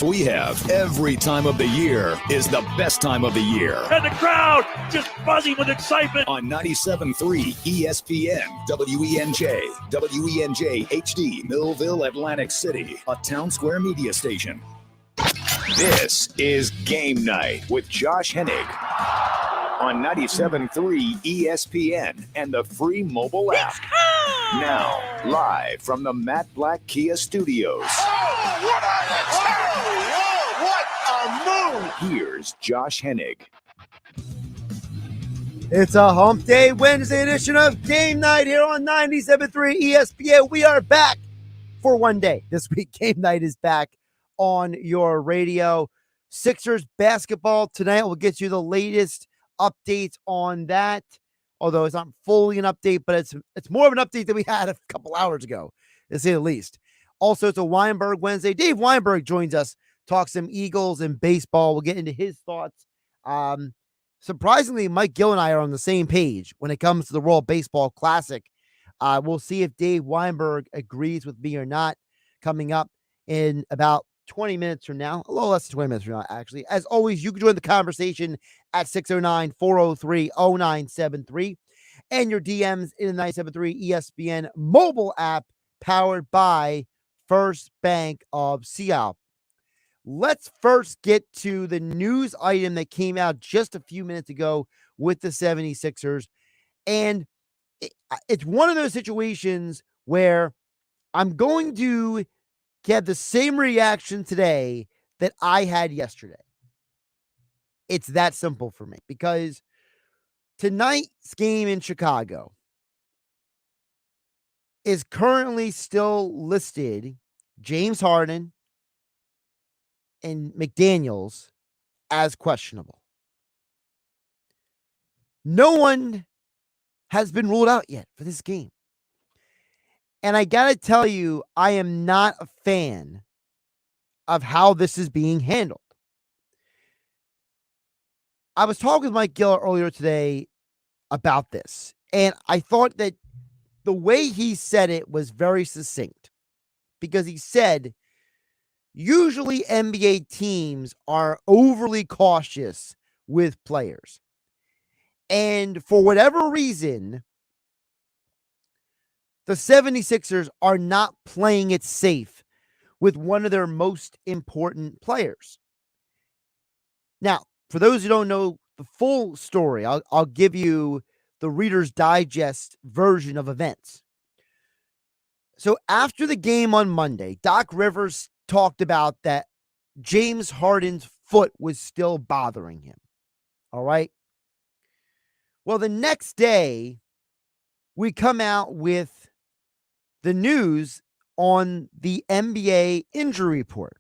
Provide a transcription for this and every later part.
we have every time of the year is the best time of the year. And the crowd just buzzing with excitement. On 97.3 ESPN, WENJ, WENJ HD, Millville, Atlantic City, a Town Square media station. This is Game Night with Josh Hennig on 97.3 ESPN and the free mobile app. Now, live from the Matt Black Kia Studios. What a move! Here's Josh Hennig. It's a Hump Day Wednesday edition of Game Night here on 97.3 ESPN. We are back for one day this week. Game Night is back on your radio. Sixers basketball tonight. We'll get you the latest updates on that. Although it's not fully an update, but it's more of an update than we had a couple hours ago, to say the least. Also, it's a Weinberg Wednesday. Dave Weinberg joins us, talks some Eagles and baseball. We'll get into his thoughts. Surprisingly, Mike Gill and I are on the same page when it comes to the World Baseball Classic. We'll see if Dave Weinberg agrees with me or not coming up in about 20 minutes from now. A little less than 20 minutes from now, actually. As always, you can join the conversation at 609-403-0973 and your DMs in the 97.3 ESPN mobile app powered by First Bank of Seattle. Let's first get to the news item that came out just a few minutes ago with the 76ers. And it's one of those situations where I'm going to get the same reaction today that I had yesterday. It's that simple for me because tonight's game in Chicago is currently still listed James Harden and McDaniels as questionable. No one has been ruled out yet for this game. And I got to tell you, I am not a fan of how this is being handled. I was talking with Mike Gill earlier today about this, and I thought that the way he said it was very succinct because he said, usually NBA teams are overly cautious with players. And for whatever reason, the 76ers are not playing it safe with one of their most important players. Now, for those who don't know the full story, I'll give you the Reader's Digest version of events. So after the game on Monday, Doc Rivers talked about that James Harden's foot was still bothering him. All right. Well, the next day, we come out with the news on the NBA injury report.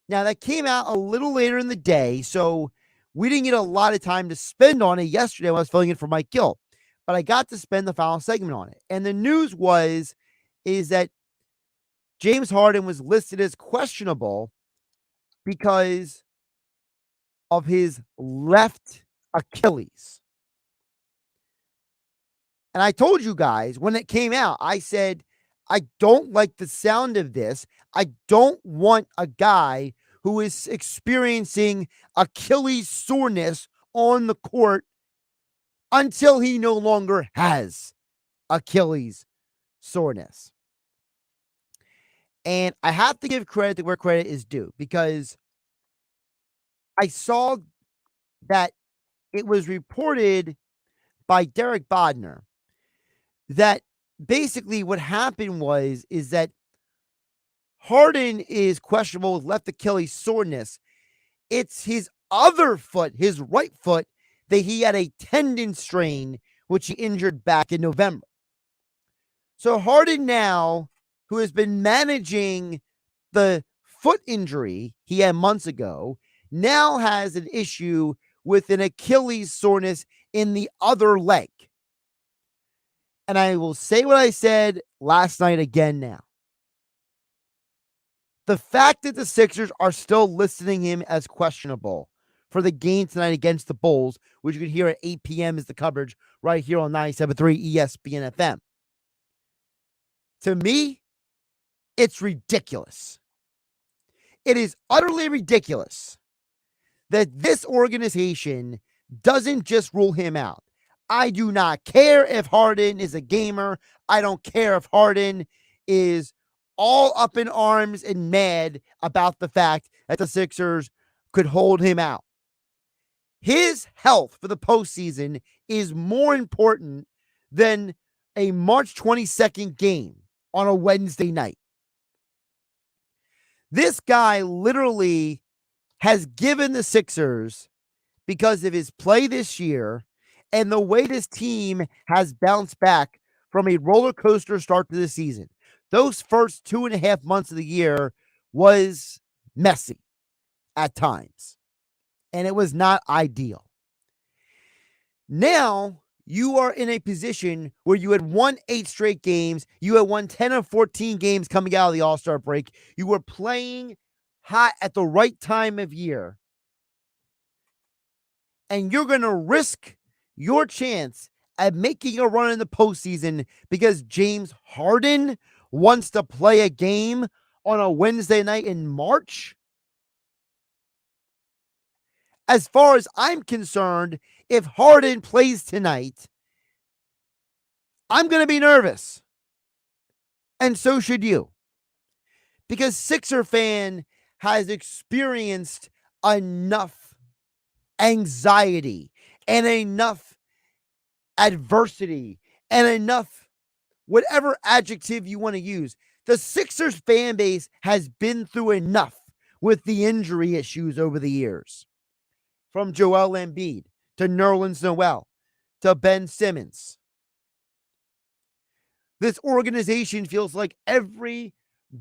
Now, that came out a little later in the day, so we didn't get a lot of time to spend on it yesterday when I was filling in for Mike Gill, but I got to spend the final segment on it. And the news is that James Harden was listed as questionable because of his left Achilles. And I told you guys when it came out, I said, I don't like the sound of this. I don't want a guy who is experiencing Achilles soreness on the court until he no longer has Achilles soreness. And I have to give credit to where credit is due because I saw that it was reported by Derek Bodner that basically what happened is that Harden is questionable with left Achilles soreness. It's his other foot, his right foot, that he had a tendon strain, which he injured back in November. So Harden now, who has been managing the foot injury he had months ago, now has an issue with an Achilles soreness in the other leg. And I will say what I said last night again now. The fact that the Sixers are still listing him as questionable for the game tonight against the Bulls, which you can hear at 8 p.m. is the coverage right here on 97.3 ESPN FM. To me, it's ridiculous. It is utterly ridiculous that this organization doesn't just rule him out. I do not care if Harden is a gamer. I don't care if Harden is all up in arms and mad about the fact that the Sixers could hold him out. His health for the postseason is more important than a March 22nd game on a Wednesday night. This guy literally has given the Sixers, because of his play this year and the way this team has bounced back from a roller coaster start to the season. Those first 2.5 months of the year was messy at times, and it was not ideal. Now you are in a position where you had won 8 straight games. You had won 10 or 14 games coming out of the All-Star break. You were playing hot at the right time of year. And you're going to risk your chance at making a run in the postseason because James Harden wants to play a game on a Wednesday night in March? As far as I'm concerned, if Harden plays tonight, I'm going to be nervous. And so should you. Because Sixer fan has experienced enough anxiety and enough adversity and enough whatever adjective you want to use. The Sixers fan base has been through enough with the injury issues over the years. From Joel Embiid to Nerlens Noel to Ben Simmons. This organization feels like every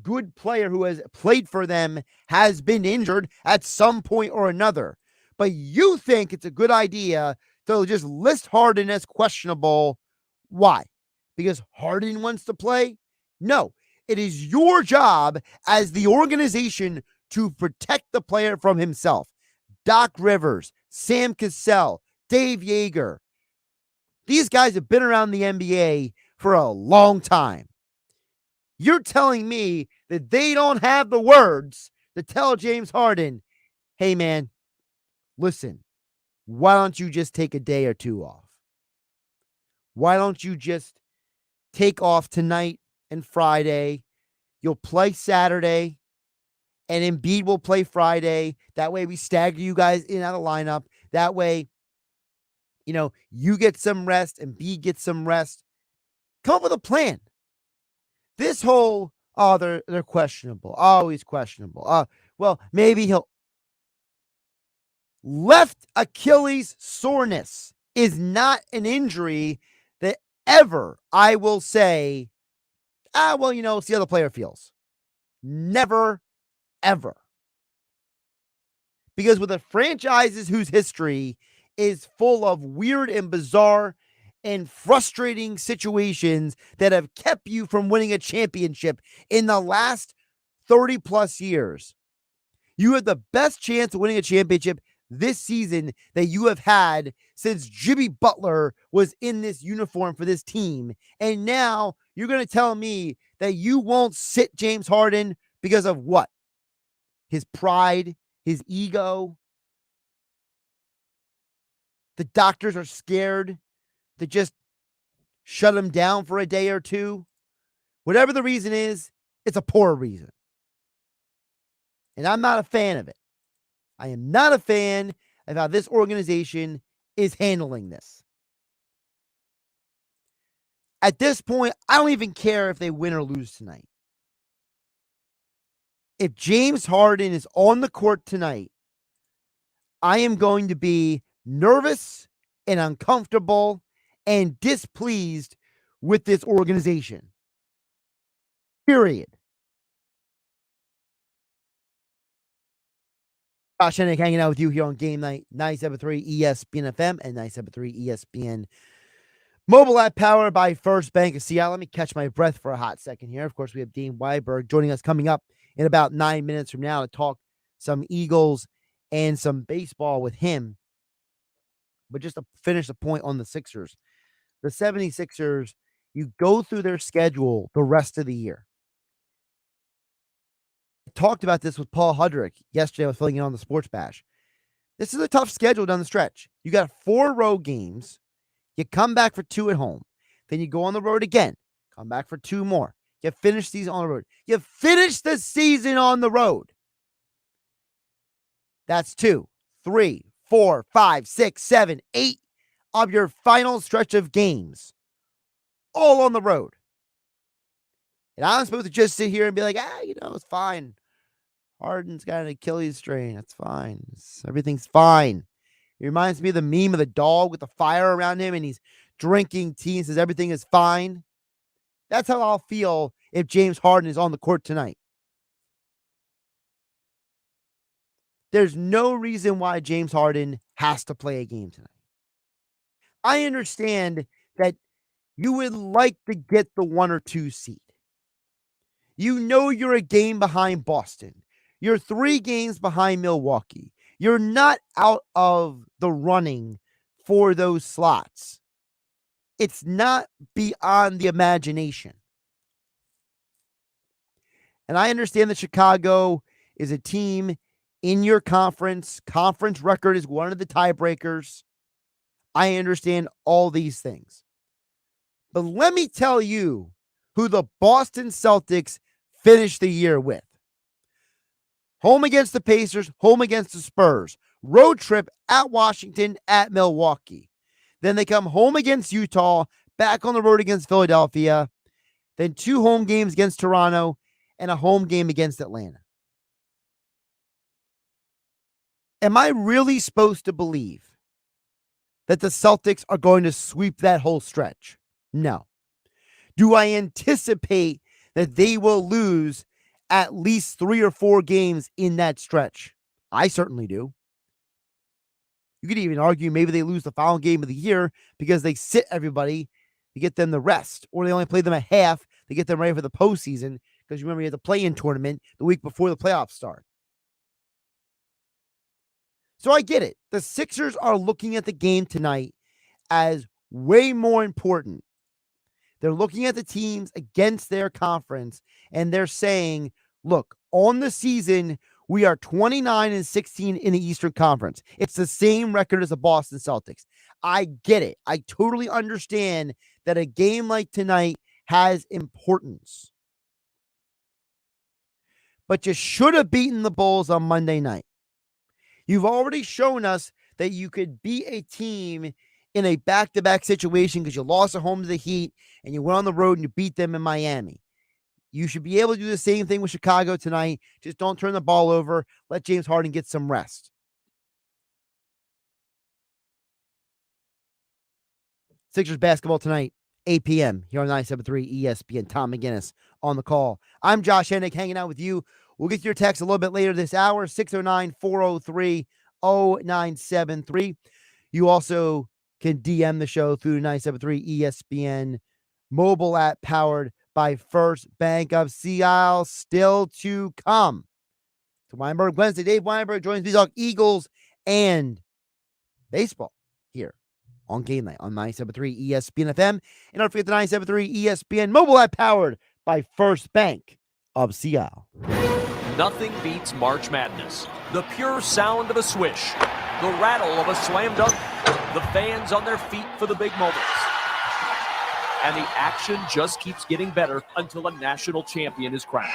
good player who has played for them has been injured at some point or another. But you think it's a good idea to just list Harden as questionable. Why? Because Harden wants to play? No. It is your job as the organization to protect the player from himself. Doc Rivers, Sam Cassell, Dave Yeager. These guys have been around the NBA for a long time. You're telling me that they don't have the words to tell James Harden, hey man, listen, why don't you just take a day or two off? Why don't you just take off tonight and Friday? You'll play Saturday, and Embiid will play Friday. That way we stagger you guys in and out of the lineup. That way, you get some rest, and Embiid gets some rest. Come up with a plan. This whole, they're questionable. Always questionable. Well, maybe he'll. Left Achilles soreness is not an injury that ever I will say, see how the player feels. Never, ever. Because with a franchise whose history is full of weird and bizarre and frustrating situations that have kept you from winning a championship in the last 30 plus years, you have the best chance of winning a championship this season that you have had since Jimmy Butler was in this uniform for this team. And now you're going to tell me that you won't sit James Harden because of what? His pride, his ego. The doctors are scared to just shut him down for a day or two. Whatever the reason is, it's a poor reason. And I'm not a fan of it. I am not a fan of how this organization is handling this. At this point, I don't even care if they win or lose tonight. If James Harden is on the court tonight, I am going to be nervous and uncomfortable and displeased with this organization. Period. Josh Hennig hanging out with you here on Game Night, 97.3 ESPN FM and 97.3 ESPN mobile app, powered by First Bank of Seattle. Let me catch my breath for a hot second here. Of course, we have Dean Weinberg joining us coming up in about 9 minutes from now to talk some Eagles and some baseball with him. But just to finish the point on the Sixers, the 76ers, you go through their schedule the rest of the year. talked about this with Paul Hudrick yesterday. I was filling in on the Sports Bash. This is a tough schedule down the stretch. You got 4 road games. You come back for 2 at home. Then you go on the road again. Come back for 2 more. You finish the season on the road. You finish the season on the road. That's 2, 3, 4, 5, 6, 7, 8 of your final stretch of games. All on the road. And I'm supposed to just sit here and be like, it's fine. Harden's got an Achilles strain. That's fine. Everything's fine. It reminds me of the meme of the dog with the fire around him and he's drinking tea and says everything is fine. That's how I'll feel if James Harden is on the court tonight. There's no reason why James Harden has to play a game tonight. I understand that you would like to get the 1 or 2 seed. You know you're a game behind Boston. You're 3 games behind Milwaukee. You're not out of the running for those slots. It's not beyond the imagination. And I understand that Chicago is a team in your conference. Conference record is one of the tiebreakers. I understand all these things. But let me tell you who the Boston Celtics finished the year with. Home against the Pacers, home against the Spurs. Road trip at Washington, at Milwaukee. Then they come home against Utah, back on the road against Philadelphia. Then 2 home games against Toronto and a home game against Atlanta. Am I really supposed to believe that the Celtics are going to sweep that whole stretch? No. Do I anticipate that they will lose at least 3 or 4 games in that stretch? I certainly do. You could even argue maybe they lose the final game of the year because they sit everybody to get them the rest, or they only play them a half to get them ready for the postseason because you remember you had the play-in tournament the week before the playoffs start. So I get it. The Sixers are looking at the game tonight as way more important. They're looking at the teams against their conference, and they're saying, look, on the season, we are 29-16 in the Eastern Conference. It's the same record as the Boston Celtics. I get it. I totally understand that a game like tonight has importance. But you should have beaten the Bulls on Monday night. You've already shown us that you could beat a team in a back-to-back situation because you lost at home to the Heat and you went on the road and you beat them in Miami. You should be able to do the same thing with Chicago tonight. Just don't turn the ball over. Let James Harden get some rest. Sixers basketball tonight, 8 p.m. here on 97.3 ESPN. Tom McGinnis on the call. I'm Josh Hennig hanging out with you. We'll get your text a little bit later this hour, 609-403-0973. You also can DM the show through 97.3 ESPN mobile app powered by First Bank of Sea Isle. Still to come. To Weinberg Wednesday. Dave Weinberg joins me to talk Eagles and baseball here on GameNight on 97.3 ESPN FM. And don't forget the 97.3 ESPN mobile app powered by First Bank of Sea Isle. Nothing beats March Madness. The pure sound of a swish, the rattle of a slam dunk, the fans on their feet for the big moments. And the action just keeps getting better until a national champion is crowned.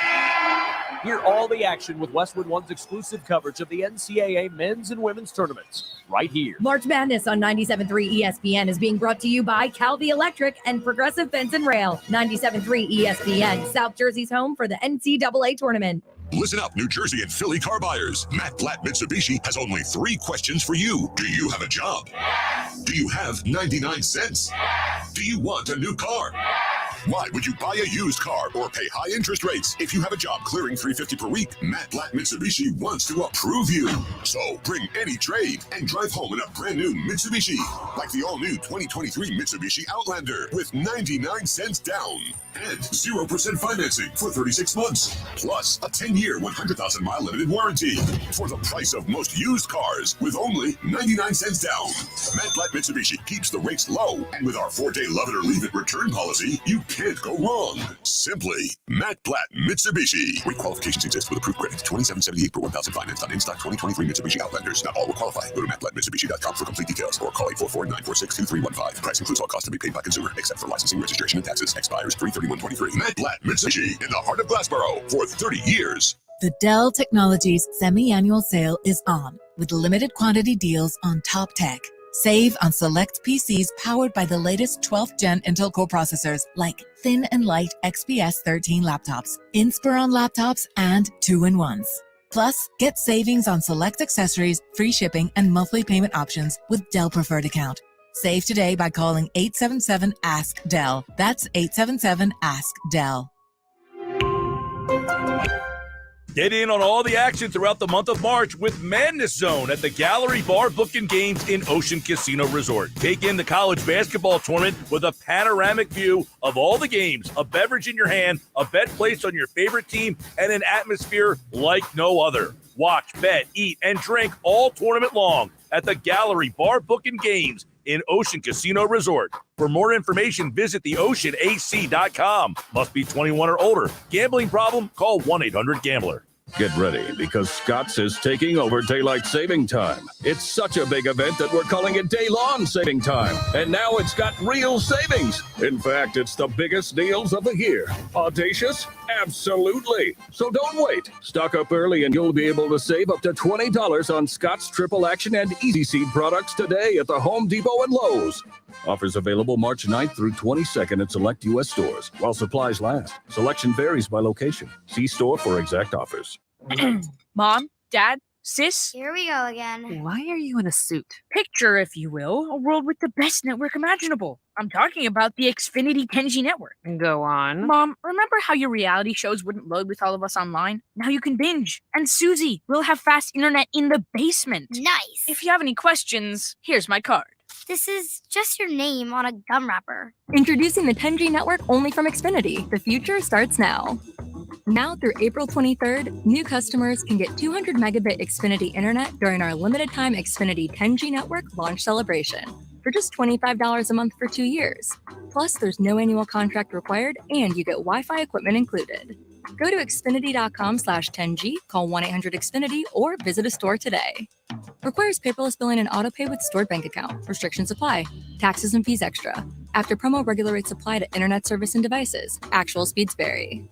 Hear all the action with Westwood One's exclusive coverage of the NCAA men's and women's tournaments right here. March Madness on 97.3 ESPN is being brought to you by Calvi Electric and Progressive Fence and Rail. 97.3 ESPN, South Jersey's home for the NCAA tournament. Listen up, New Jersey and Philly car buyers. Matt Platt Mitsubishi has only 3 questions for you. Do you have a job? Yes. Do you have 99 cents? Yes. Do you want a new car? Yes. Why would you buy a used car or pay high interest rates if you have a job clearing $350 per week? Matt Black Mitsubishi wants to approve you. So bring any trade and drive home in a brand new Mitsubishi, like the all-new 2023 Mitsubishi Outlander with 99 cents down and 0% financing for 36 months, plus a 10-year, 100,000-mile limited warranty for the price of most used cars with only 99 cents down. Matt Black Mitsubishi keeps the rates low, and with our 4-day love it or leave it return policy, you can't go wrong. Simply Matt Blatt Mitsubishi. Requalifications exist with approved credit. 2778 per 1000 financed on in-stock 2023 Mitsubishi Outlanders. Not all will qualify. Go to mattblattmitsubishi.com for complete details or call 844-946-2315. Price includes all costs to be paid by consumer, except for licensing, registration, and taxes. Expires 3/31/23. Matt Blatt Mitsubishi in the heart of Glassboro for 30 years. The Dell Technologies semi-annual sale is on with limited quantity deals on top tech. Save on select PCs powered by the latest 12th gen Intel Core processors like thin and light XPS 13 laptops, Inspiron laptops, and 2-in-1s. Plus, get savings on select accessories, free shipping, and monthly payment options with Dell Preferred Account. Save today by calling 877-ASK-DELL. That's 877-ASK-DELL. Get in on all the action throughout the month of March with Madness Zone at the Gallery Bar Book and Games in Ocean Casino Resort. Take in the college basketball tournament with a panoramic view of all the games, a beverage in your hand, a bet placed on your favorite team, and an atmosphere like no other. Watch, bet, eat, and drink all tournament long at the Gallery Bar Book and Games in Ocean Casino Resort. For more information, visit theoceanac.com. Must be 21 or older. Gambling problem? Call 1-800-GAMBLER. Get ready because Scott's is taking over daylight saving time. It's such a big event that we're calling it day-long saving time. And now it's got real savings. In fact, it's the biggest deals of the year. Audacious? Absolutely. So don't wait. Stock up early and you'll be able to save up to $20 on Scott's Triple Action and Easy Seed products today at the Home Depot and Lowe's. Offers available March 9th through 22nd at select U.S. stores while supplies last. Selection varies by location. See store for exact offers. Mom, Dad, Sis? Here we go again. Why are you in a suit? Picture, if you will, a world with the best network imaginable. I'm talking about the Xfinity 10G network. Go on. Mom, remember how your reality shows wouldn't load with all of us online? Now you can binge. And Susie, we'll have fast internet in the basement. Nice. If you have any questions, here's my card. This is just your name on a gum wrapper. Introducing the 10G network only from Xfinity. The future starts now. Now through April 23rd, new customers can get 200 megabit Xfinity internet during our limited time Xfinity 10G network launch celebration for just $25 a month for 2 years. Plus, there's no annual contract required and you get Wi-Fi equipment included. Go to Xfinity.com/10G, call 1-800-XFINITY, or visit a store today. Requires paperless billing and autopay with stored bank account. Restrictions apply. Taxes and fees extra. After promo, regular rates apply to internet service and devices. Actual speeds vary.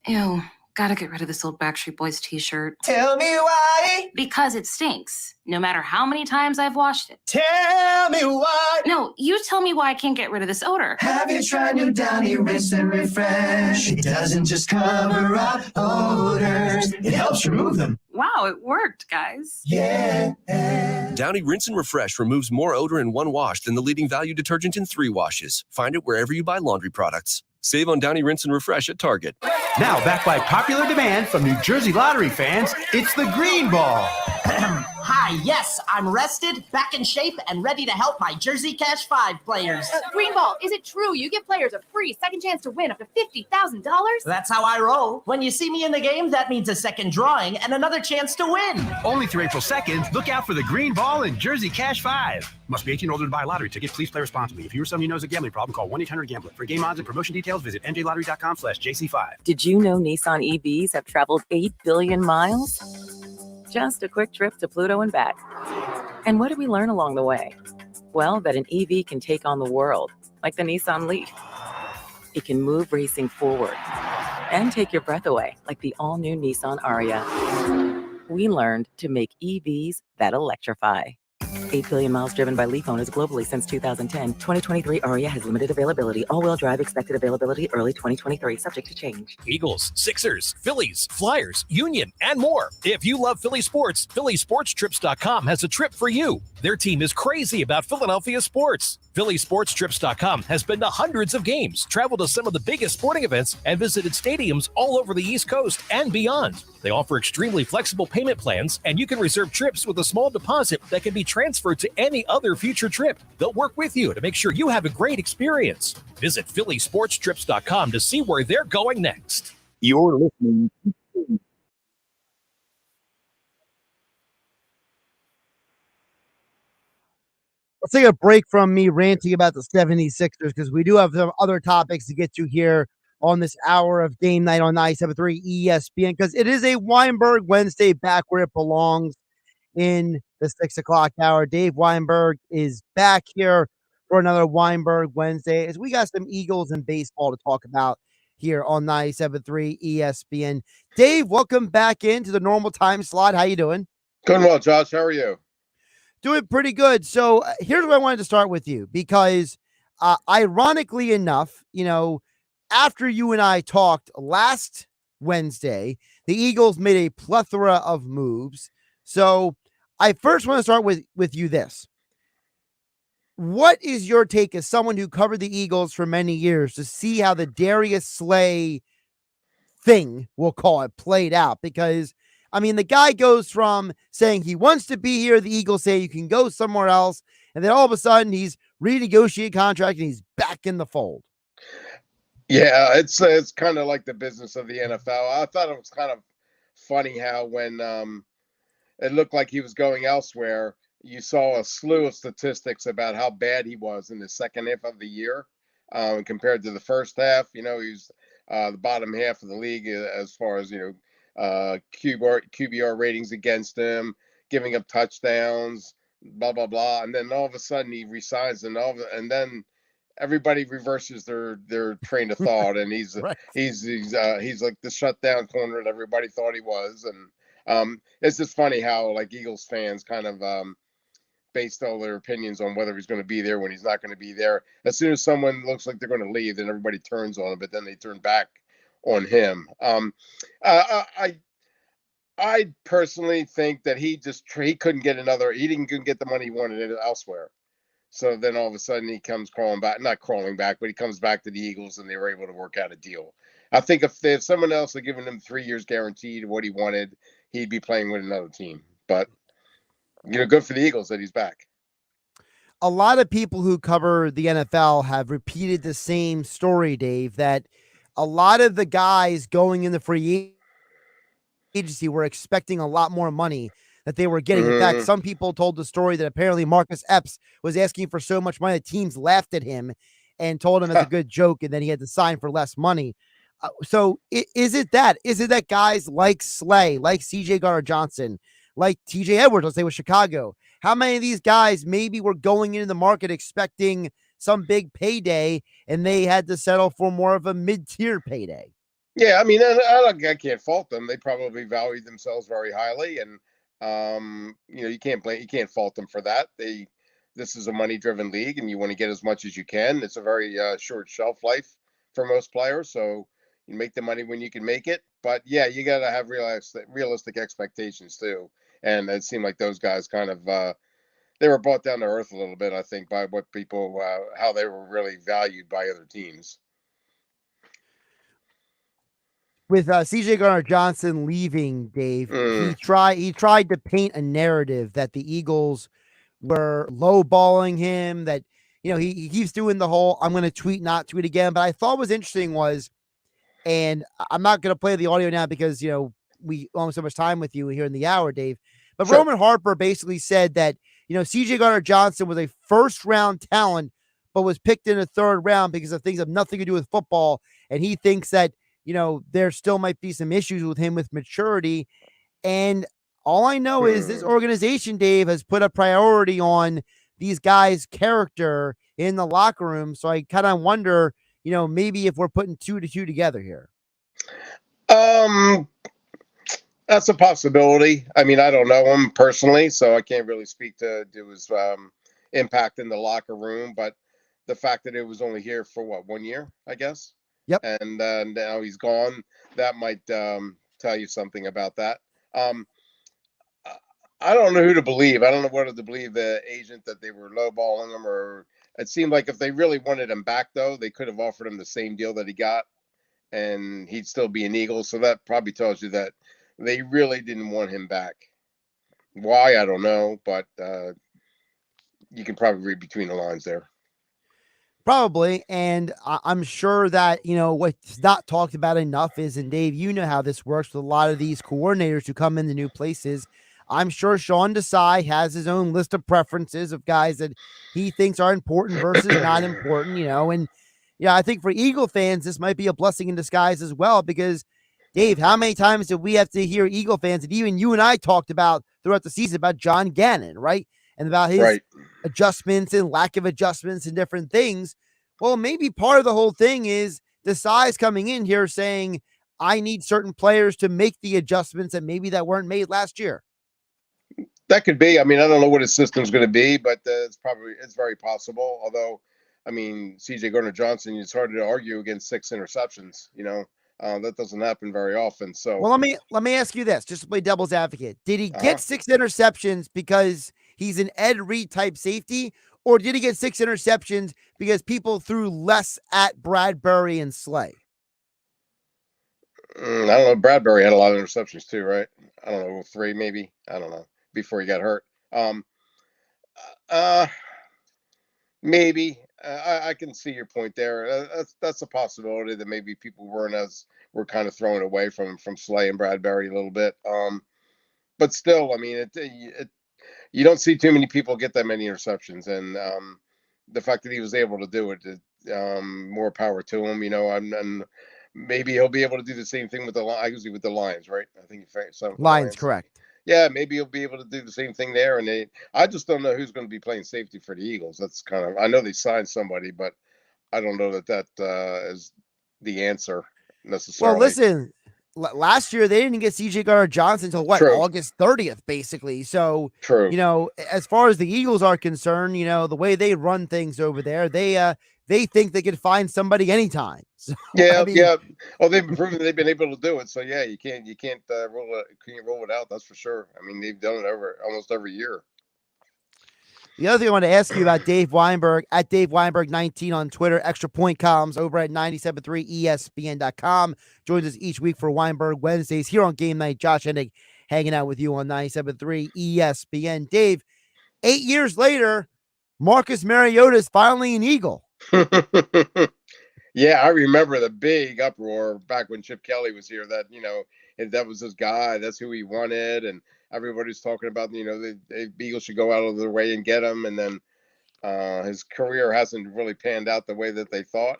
Ew, gotta get rid of this old Backstreet Boys t-shirt. Tell me why. Because it stinks, no matter how many times I've washed it. Tell me why. No, you tell me why I can't get rid of this odor. Have you tried new Downy Rinse and Refresh? It doesn't just cover up odors, it helps remove them. Wow, it worked, guys. Yeah. Downy Rinse and Refresh removes more odor in one wash than the leading value detergent in 3 washes. Find it wherever you buy laundry products. Save on Downy Rinse and Refresh at Target. Now, backed by popular demand from New Jersey Lottery fans, it's the Green Ball. Hi, yes, I'm rested, back in shape, and ready to help my Jersey Cash 5 players. Green Ball, is it true you give players a free second chance to win up to $50,000? That's how I roll. When you see me in the game, that means a second drawing and another chance to win. Only through April 2nd, look out for the Green Ball and Jersey Cash 5. Must be 18 or older to buy a lottery ticket. Please play responsibly. If you or someone you know has a gambling problem, call 1-800-GAMBLER. For game odds and promotion details, visit njlottery.com/JC5. Did you know Nissan EVs have traveled 8 billion miles? Just a quick trip to Pluto and back. And what did we learn along the way? Well, that an EV can take on the world, like the Nissan Leaf. It can move racing forward and take your breath away, like the all-new Nissan Ariya. We learned to make EVs that electrify. 8 billion miles driven by Leaf owners globally since 2010. 2023 Ariya has limited availability. All-wheel drive expected availability early 2023, subject to change. Eagles, Sixers, Phillies, Flyers, Union, and more. If you love Philly sports, PhillySportsTrips.com has a trip for you. Their team is crazy about Philadelphia sports. PhillySportsTrips.com has been to hundreds of games, traveled to some of the biggest sporting events, and visited stadiums all over the East Coast and beyond. They offer extremely flexible payment plans, and you can reserve trips with a small deposit that can be transferred to any other future trip. They'll work with you to make sure you have a great experience. Visit PhillySportsTrips.com to see where they're going next. You're listening to let's take a break from me ranting about the 76ers because we do have some other topics to get to here on this hour of Game Night on 97.3 ESPN because it is a Weinberg Wednesday back where it belongs in the 6 o'clock hour. Dave Weinberg is back here for another Weinberg Wednesday as we got some Eagles and baseball to talk about here on 97.3 ESPN. Dave, welcome back into the normal time slot. How you doing? Doing well, Josh. How are you? Doing pretty good. So here's what I wanted to start with you because ironically enough, after you and I talked last Wednesday, the Eagles made a plethora of moves. So I first want to start with you this. What is your take as someone who covered the Eagles for many years to see how the Darius Slay thing, we'll call it, played out? Because I mean, the guy goes from saying he wants to be here, the Eagles say you can go somewhere else, and then all of a sudden he's renegotiated contract and he's back in the fold. Yeah, it's kind of like the business of the NFL. I thought it was kind of funny how when it looked like he was going elsewhere, you saw a slew of statistics about how bad he was in the second half of the year compared to the first half. He was the bottom half of the league as far as, QBR ratings against him, giving up touchdowns, blah, blah, blah. And then all of a sudden he resigns and then everybody reverses their train of thought. And he's like the shutdown corner that everybody thought he was. And it's just funny how like Eagles fans kind of based all their opinions on whether he's going to be there when he's not going to be there. As soon as someone looks like they're going to leave, then everybody turns on him, but then they turn back on him. I personally think that he couldn't get he didn't get the money he wanted elsewhere. So then all of a sudden he comes not crawling back, but he comes back to the Eagles and they were able to work out a deal. I think if someone else had given him 3 years guaranteed what he wanted, he'd be playing with another team. But good for the Eagles that he's back. A lot of people who cover the NFL have repeated the same story, Dave, that a lot of the guys going in the free agency were expecting a lot more money that they were getting. In fact, some people told the story that apparently Marcus Epps was asking for so much money that teams laughed at him and told him it's a good joke, and then he had to sign for less money. So is it that guys like Slay, like CJ Gardner-Johnson, like TJ Edwards, let's say with Chicago, how many of these guys maybe were going into the market expecting some big payday and they had to settle for more of a mid-tier payday? Yeah, I mean, I can't fault them. They probably valued themselves very highly, and you can't fault them for that. This is a money-driven league, and you want to get as much as you can. It's a very short shelf life for most players, so you make the money when you can make it. But yeah, you got to have realistic expectations too. And it seemed like those guys kind of they were brought down to earth a little bit, I think, by what people how they were really valued by other teams. With CJ Gardner-Johnson leaving, Dave, he tried to paint a narrative that the Eagles were lowballing him, that he keeps doing the whole I'm going to tweet, not tweet again. But I thought was interesting was, and I'm not going to play the audio now because we don't have so much time with you here in the hour, Dave. But sure. Roman Harper basically said that CJ Gardner-Johnson was a first round talent, but was picked in a third round because of things that have nothing to do with football, and he thinks that there still might be some issues with him with maturity. And all I know is this organization, Dave, has put a priority on these guys' character in the locker room. So I kind of wonder, maybe if we're putting 2 to 2 together here. That's a possibility. I mean, I don't know him personally, so I can't really speak to his impact in the locker room. But the fact that it was only here for 1 year, I guess. Yep. And now he's gone. That might tell you something about that. I don't know who to believe. I don't know whether to believe the agent that they were lowballing him, or it seemed like if they really wanted him back, though, they could have offered him the same deal that he got, and he'd still be an Eagle. So that probably tells you that they really didn't want him back. Why, I don't know, but you can probably read between the lines there. Probably. And I'm sure that, what's not talked about enough is, and Dave, how this works with a lot of these coordinators who come into new places. I'm sure Sean Desai has his own list of preferences of guys that he thinks are important versus not important, and I think for Eagle fans, this might be a blessing in disguise as well, because Dave, how many times did we have to hear Eagle fans, and even you and I talked about throughout the season about John Gannon, right? And about his adjustments and lack of adjustments and different things. Well, maybe part of the whole thing is Desai's coming in here saying, I need certain players to make the adjustments that maybe that weren't made last year. That could be. I mean, I don't know what his system's going to be, but it's very possible. Although, I mean, C.J. Gardner-Johnson, it's hard to argue against 6 interceptions. That doesn't happen very often. So, well, let me ask you this, just to play devil's advocate: did he get 6 interceptions because he's an Ed Reed type safety, or did he get 6 interceptions because people threw less at Bradbury and Slay? I don't know. Bradbury had a lot of interceptions too, right? I don't know, 3 maybe. I don't know, before he got hurt. Maybe. I can see your point there. That's a possibility that maybe people were kind of throwing away from Slay and Bradbury a little bit. But still, I mean, you don't see too many people get that many interceptions, and the fact that he was able to do it, more power to him. And maybe he'll be able to do the same thing with the Lions, right? I think Lions, correct. Yeah, maybe he'll be able to do the same thing there. And I just don't know who's going to be playing safety for the Eagles. That's I know they signed somebody, but I don't know that is the answer necessarily. Well, listen, last year they didn't get C.J. Gardner-Johnson until August 30th, basically. So, as far as the Eagles are concerned, the way they run things over there, they think they could find somebody anytime. So, yeah. Oh, they've proven they've been able to do it. So yeah, you can't roll it out. That's for sure. I mean, they've done it almost every year. The other thing I want to ask you about Dave Weinberg, at Dave Weinberg 19 on Twitter, Extra Point columns over at 97.3 ESPN.com. Joins us each week for Weinberg Wednesdays here on Game Night. Josh Hennig hanging out with you on 97.3 ESPN. Dave, 8 years later, Marcus Mariota is finally an Eagle. Yeah, I remember the big uproar back when Chip Kelly was here that, that was his guy. That's who he wanted. And everybody's talking about, the Eagles should go out of their way and get him. And then his career hasn't really panned out the way that they thought.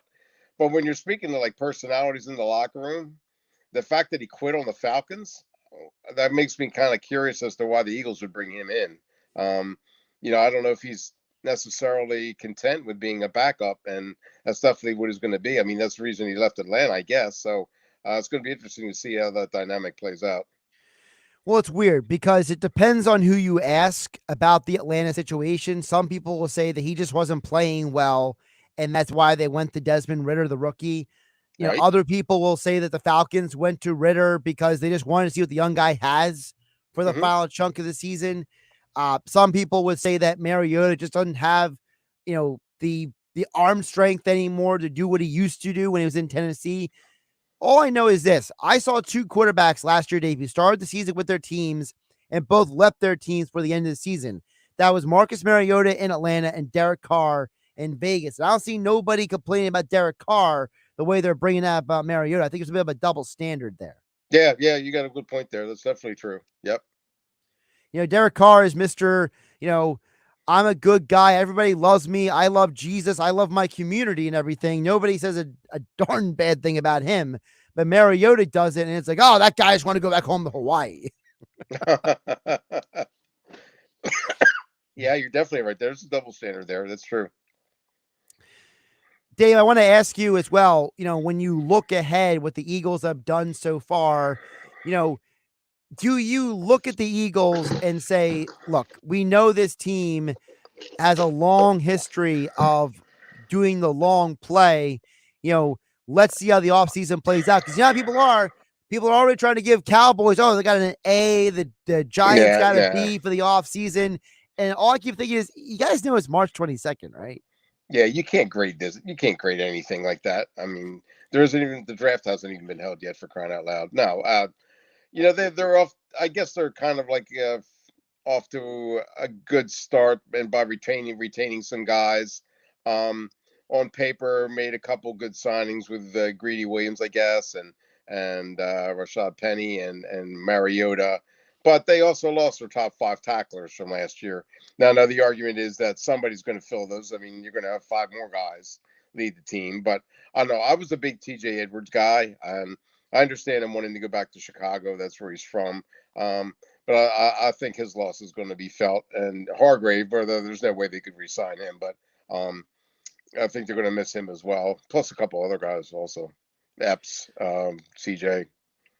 But when you're speaking to like personalities in the locker room, the fact that he quit on the Falcons, that makes me kind of curious as to why the Eagles would bring him in. I don't know if he's necessarily content with being a backup, and that's definitely what he's going to be. I mean, that's the reason he left Atlanta, I guess. So it's going to be interesting to see how that dynamic plays out. Well, it's weird because it depends on who you ask about the Atlanta situation. Some people will say that he just wasn't playing well, and that's why they went to Desmond Ridder, the rookie. Other people will say that the Falcons went to Ridder because they just wanted to see what the young guy has for the final chunk of the season. Some people would say that Mariota just doesn't have, the arm strength anymore to do what he used to do when he was in Tennessee. All I know is this. I saw 2 quarterbacks last year, Dave, who started the season with their teams and both left their teams for the end of the season. That was Marcus Mariota in Atlanta and Derek Carr in Vegas. And I don't see nobody complaining about Derek Carr the way they're bringing out about Mariota. I think it's a bit of a double standard there. Yeah, you got a good point there. That's definitely true. Yep. Derek Carr is Mr., I'm a good guy. Everybody loves me. I love Jesus. I love my community and everything. Nobody says a darn bad thing about him, but Mariota does it. And it's like, oh, that guy just want to go back home to Hawaii. Yeah, you're definitely right. There's a double standard there. That's true. Dave, I want to ask you as well, when you look ahead what the Eagles have done so far, do you look at the Eagles and say, look, we know this team has a long history of doing the long play. Let's see how the offseason plays out. Because how people are already trying to give Cowboys, they got an A, the Giants got a B for the offseason. And all I keep thinking is, you guys know it's March 22nd, right? Yeah, you can't grade this. You can't grade anything like that. I mean, the draft hasn't even been held yet, for crying out loud. No, they're off. I guess they're kind of like off to a good start, and by retaining some guys. On paper, made a couple good signings with Greedy Williams, I guess, and Rashad Penny and Mariota. but they also lost their top 5 tacklers from last year. Now the argument is that somebody's going to fill those. I mean, you're going to have 5 more guys lead the team, but I don't know. I was a big TJ Edwards guy, and I understand him wanting to go back to Chicago. That's where he's from. But I think his loss is going to be felt. And Hargrave, although there's no way they could re-sign him, but I think they're going to miss him as well. Plus a couple other guys also, Epps, CJ.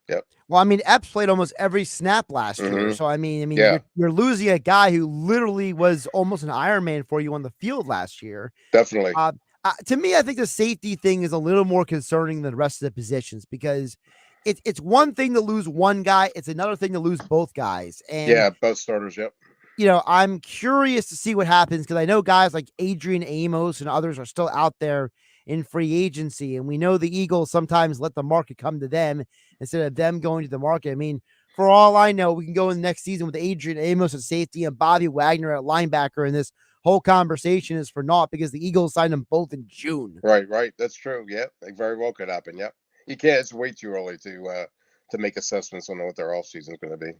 Yep. Well, I mean, Epps played almost every snap last year. So, I mean, Yeah. you're losing a guy who literally was almost an Iron Man for you on the field last year. Definitely. To me, I think the safety thing is a little more concerning than the rest of the positions because it's one thing to lose one guy. It's another thing to lose both guys. And yeah, both starters. Yep. I'm curious to see what happens because I know guys like Adrian Amos and others are still out there in free agency. And we know the Eagles sometimes let the market come to them instead of them going to the market. I mean, for all I know, we can go in the next season with Adrian Amos at safety and Bobby Wagner at linebacker. And this whole conversation is for naught because the Eagles signed them both in June. Right. That's true. Yeah, it very well could happen. Yep. You can't. It's way too early to make assessments on what their off season is going to be.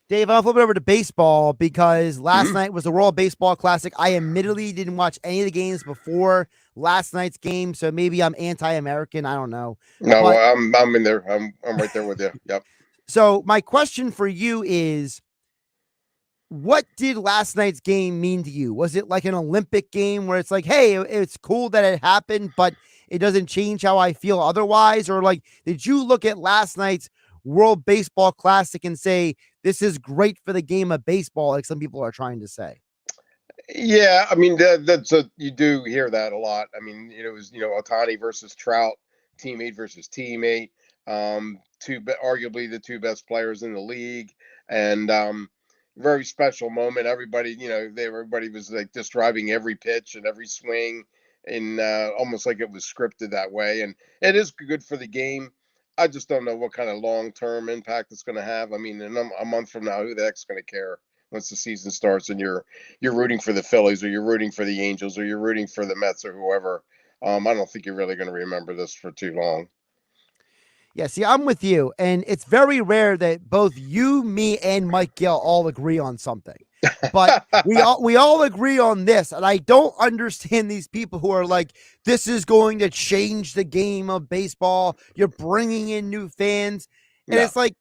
Dave, I'll flip it over to baseball because last night was the World Baseball Classic. I admittedly didn't watch any of the games before last night's game, so maybe I'm anti-American. I don't know. No, I'm in there. I'm right there with you. Yep. So my question for you is, what did last night's game mean to you? Was it like an Olympic game where it's like, hey, it's cool that it happened, but it doesn't change how I feel otherwise? Or like, did you look at last night's World Baseball Classic and say, this is great for the game of baseball, like some people are trying to say? Yeah, I mean, you do hear that a lot. I mean, it was, Ohtani versus Trout, teammate versus teammate, arguably the 2 best players in the league, and very special moment. Everybody, everybody was like describing every pitch and every swing, and almost like it was scripted that way. And it is good for the game. I just don't know what kind of long-term impact it's going to have. I mean, in a month from now, who the heck's going to care once the season starts and you're rooting for the Phillies or you're rooting for the Angels or you're rooting for the Mets or whoever? I don't think you're really going to remember this for too long. Yeah, see, I'm with you. And it's very rare that both you, me, and Mike Gill all agree on something. But we all agree on this. And I don't understand these people who are like, this is going to change the game of baseball. You're bringing in new fans. And it's like,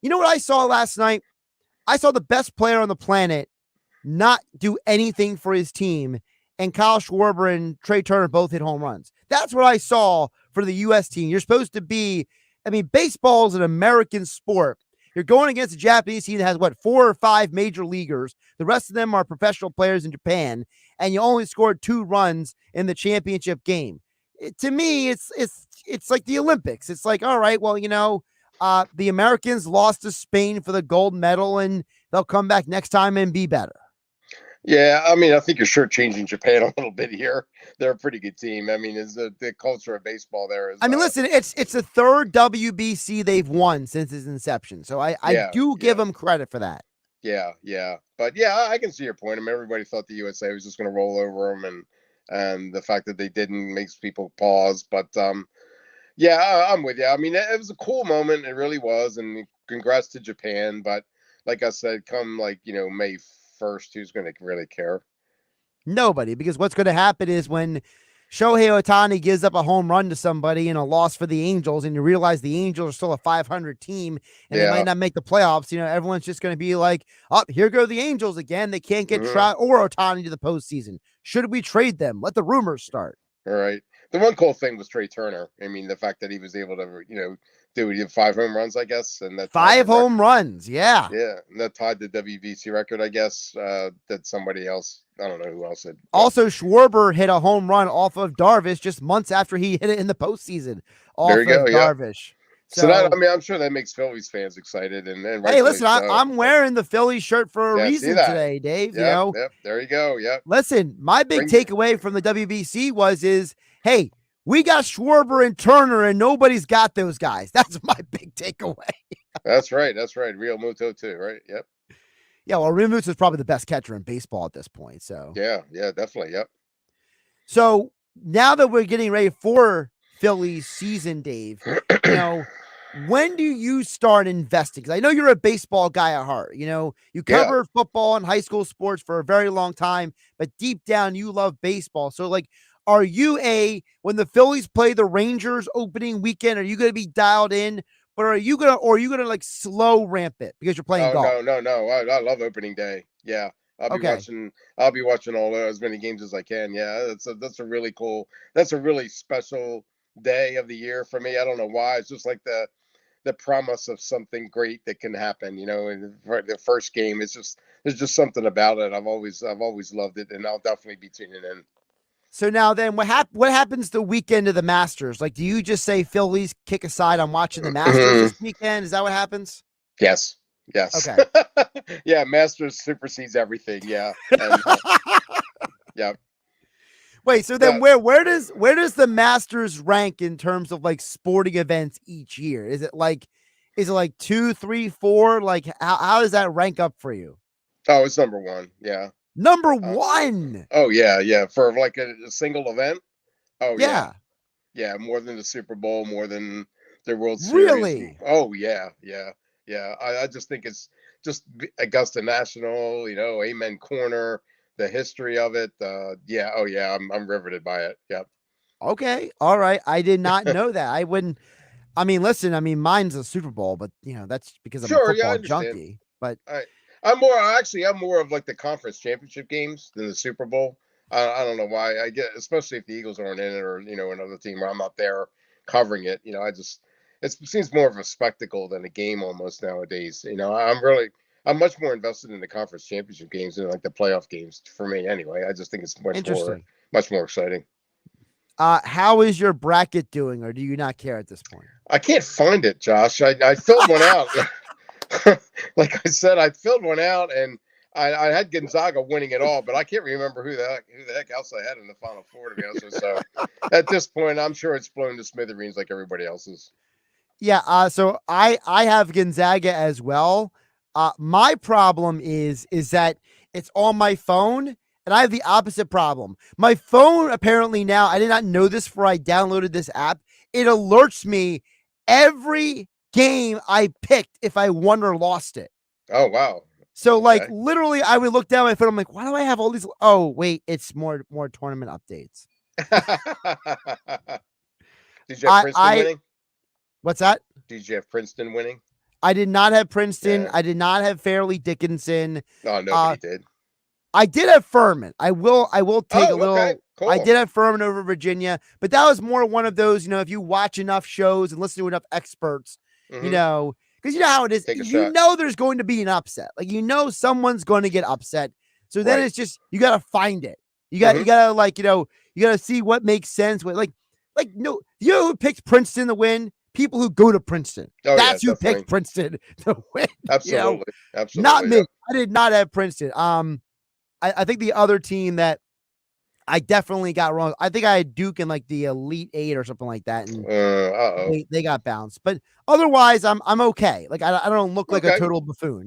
you know what I saw last night? I saw the best player on the planet not do anything for his team. And Kyle Schwarber and Trey Turner both hit home runs. That's what I saw for the U.S. team. You're supposed to be, baseball is an American sport. You're going against a Japanese team that has 4 or 5 major leaguers. The rest of them are professional players in Japan, and you only scored 2 runs in the championship game. To me, it's like the Olympics. It's like, all right, well, the Americans lost to Spain for the gold medal, and they'll come back next time and be better. Yeah, I mean, I think you're shortchanging Japan a little bit here. They're a pretty good team. I mean, is the culture of baseball there is. Listen, it's the 3rd WBC they've won since its inception, so I do give them credit for that. Yeah, but yeah, I can see your point. I mean, everybody thought the USA was just going to roll over them, and the fact that they didn't makes people pause. But yeah, I'm with you. I mean, it was a cool moment. It really was, and congrats to Japan. But like I said, come May 1st, who's going to really care? Nobody, because what's going to happen is when Shohei Ohtani gives up a home run to somebody in a loss for the Angels, and you realize the Angels are still a 500 team and they might not make the playoffs, everyone's just going to be like, oh, here go the Angels again. They can't get Trout or Ohtani to the postseason. Should we trade them? Let the rumors start. All right. The one cool thing was Trey Turner. I mean, the fact that he was able to, he had 5 home runs, I guess, and that 5 home runs, yeah, and that tied the WBC record, I guess. That somebody else, I don't know who else had. Also, Schwarber hit a home run off of Darvish just months after he hit it in the postseason. There you go, Darvish. So that, I'm sure that makes Phillies fans excited. And hey, listen, I'm wearing the Phillies shirt for a reason today, Dave. Yep, there you go. Yep. Listen, my big takeaway from the WBC is, hey, we got Schwarber and Turner, and nobody's got those guys. That's my big takeaway. That's right. Real Muto too, right? Yep. Yeah, well, Real Muto is probably the best catcher in baseball at this point. So yeah, definitely. Yep. So now that we're getting ready for Phillies season, Dave, when do you start investing? Because I know you're a baseball guy at heart. You covered football and high school sports for a very long time, but deep down you love baseball. So like, are you when the Phillies play the Rangers opening weekend, are you going to be dialed in? But are you gonna like slow ramp it because you're playing golf? No. I love opening day. Yeah. I'll be watching as many games as I can. Yeah. That's a really cool, that's a really special day of the year for me. I don't know why. It's just like the promise of something great that can happen, in the first game. There's just something about it. I've always loved it, and I'll definitely be tuning in. So now then what happens the weekend of the Masters? Like, do you just say Phillies kick aside, I'm watching the Masters this weekend? Is that what happens? Yes. Okay. Yeah. Masters supersedes everything. Yeah. And, yeah. Wait, so then where does the Masters rank in terms of like sporting events each year? Is it like 2, 3, 4? Like how does that rank up for you? Oh, it's number one. Yeah. Number one. Oh yeah. For like a single event. Oh yeah. Yeah. More than the Super Bowl, more than the World Series. Really? Oh yeah. I just think it's just Augusta National, Amen Corner, the history of it. Yeah. Oh yeah. I'm riveted by it. Yep. Okay. All right. I did not know that. I wouldn't. I mean, listen. I mean, mine's a Super Bowl, but that's because I'm a football junkie. But I'm more of like the conference championship games than the Super Bowl. I don't know why. I get, especially if the Eagles aren't in it, or another team where I'm not there covering it. It seems more of a spectacle than a game almost nowadays. I'm much more invested in the conference championship games than like the playoff games for me. Anyway, I just think it's much more exciting. How is your bracket doing, or do you not care at this point? I can't find it, Josh. I filled one out. Like I said, I filled one out, and I had Gonzaga winning it all, but I can't remember who the heck else I had in the Final Four, to be honest with you. So at this point, I'm sure it's blown to smithereens like everybody else's. Yeah. So I have Gonzaga as well. My problem is that it's on my phone, and I have the opposite problem. My phone apparently now, I did not know this before I downloaded this app. It alerts me every game I picked if I won or lost it. Oh wow. So like literally I would look down my phone. I'm like, why do I have all these? Oh wait, it's more tournament updates. Did you have Princeton winning? What's that? Did you have Princeton winning? I did not have Princeton. Yeah. I did not have Fairleigh Dickinson. No, nobody did. I did have Furman. I will take a little. Okay. Cool. I did have Furman over Virginia, but that was more one of those, if you watch enough shows and listen to enough experts, because you know how it is. There's going to be an upset. Like, someone's going to get upset. So then it's just, you got to find it. You got to see what makes sense with who picked Princeton to win? People who go to Princeton. That's who picked Princeton to win. Absolutely. Absolutely. Not me. I did not have Princeton. I think the other team that I definitely got wrong, I think I had Duke in like the Elite 8 or something like that, and they got bounced. But otherwise, I'm okay. Like I don't look like a total buffoon.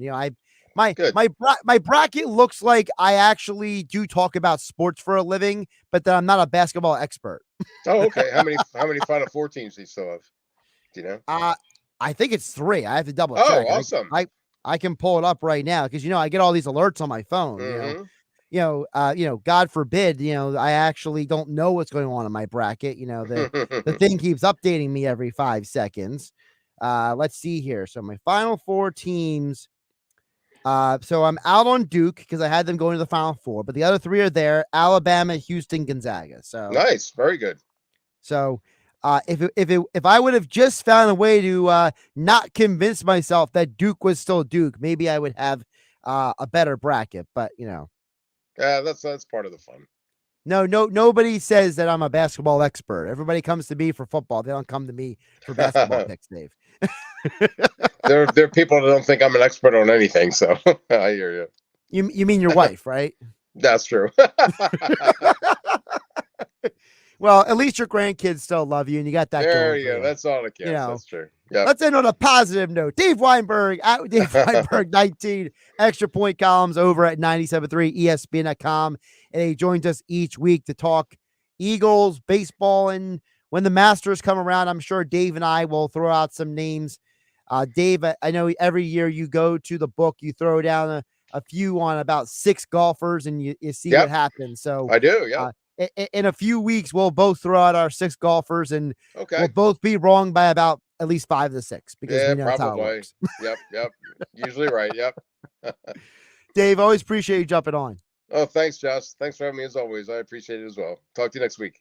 My bracket looks like I actually do talk about sports for a living, but that I'm not a basketball expert. Oh, okay. How many Final Four teams do you still have? Do you know? I think it's 3. I have to double check. Oh, awesome. I can pull it up right now because I get all these alerts on my phone. God forbid, I actually don't know what's going on in my bracket. The thing keeps updating me every 5 seconds. Let's see here. So my Final Four teams. So I'm out on Duke because I had them going to the Final Four, but the other 3 are there: Alabama, Houston, Gonzaga. So nice, very good. So if I would have just found a way to not convince myself that Duke was still Duke, maybe I would have a better bracket. But yeah, that's part of the fun. No, nobody says that I'm a basketball expert. Everybody comes to me for football. They don't come to me for basketball picks, Dave. There are people that don't think I'm an expert on anything, so I hear you. You mean your wife, right? That's true. Well, at least your grandkids still love you, and you got that. There you go. That's all that counts. That's true. Yep. Let's end on a positive note. Dave Weinberg at Dave Weinberg 19 extra point columns over at 97.3 ESPN.com, and he joins us each week to talk Eagles, baseball, and when the Masters come around, I'm sure Dave and I will throw out some names. Dave, I know every year you go to the book, you throw down a few on about 6 golfers and you see what happens. So I do, yeah. In a few weeks, we'll both throw out our 6 golfers and Okay. we'll both be wrong by about at least 5 of the 6 because we know that's how it probably. works. Yep. Usually right. Yep. Dave, always appreciate you jumping on. Oh, thanks, Josh. Thanks for having me as always. I appreciate it as well. Talk to you next week.